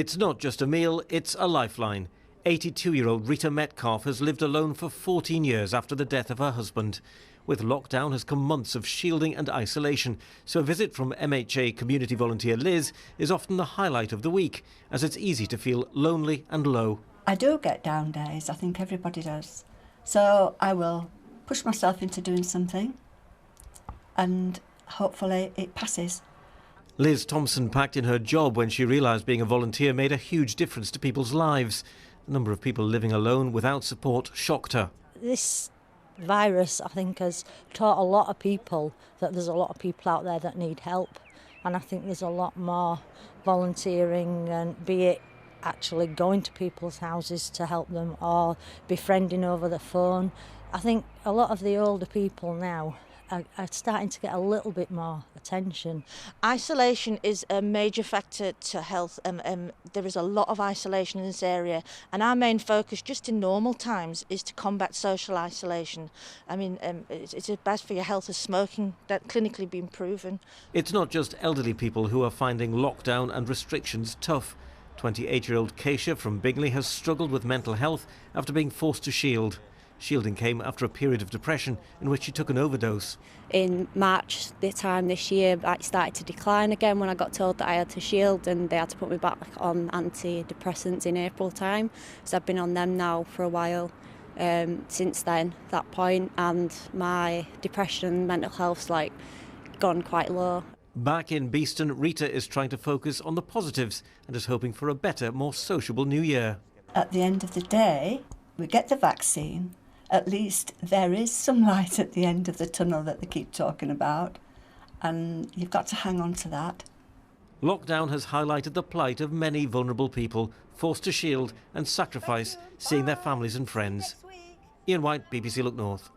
It's not just a meal, it's a lifeline. 82-year-old Rita Metcalf has lived alone for 14 years after the death of her husband. With lockdown has come months of shielding and isolation, so a visit from MHA community volunteer Liz is often the highlight of the week, as it's easy to feel lonely and low. I do get down days, I think everybody does. So I will push myself into doing something and hopefully it passes. Liz Thompson packed in her job when she realised being a volunteer made a huge difference to people's lives. The number of people living alone without support shocked her. This virus, I think, has taught a lot of people that there's a lot of people out there that need help. And I think there's a lot more volunteering, and be it actually going to people's houses to help them or befriending over the phone. I think a lot of the older people now are starting to get a little bit more attention. Isolation is a major factor to health. There is a lot of isolation in this area, and our main focus just in normal times is to combat social isolation. I mean, it's as bad for your health as smoking, that's clinically been proven. It's not just elderly people who are finding lockdown and restrictions tough. 28-year-old Keisha from Bingley has struggled with mental health after being forced to shield. Shielding came after a period of depression in which she took an overdose. In March this year, I started to decline again when I got told that I had to shield, and they had to put me back on antidepressants in April time. So I've been on them now for a while since then, that point, and my depression and mental health's gone quite low. Back in Beeston, Rita is trying to focus on the positives and is hoping for a better, more sociable new year. At the end of the day, we get the vaccine. At least there is some light at the end of the tunnel that they keep talking about, and you've got to hang on to that. Lockdown has highlighted the plight of many vulnerable people forced to shield and sacrifice seeing their families and friends. Ian White, BBC Look North.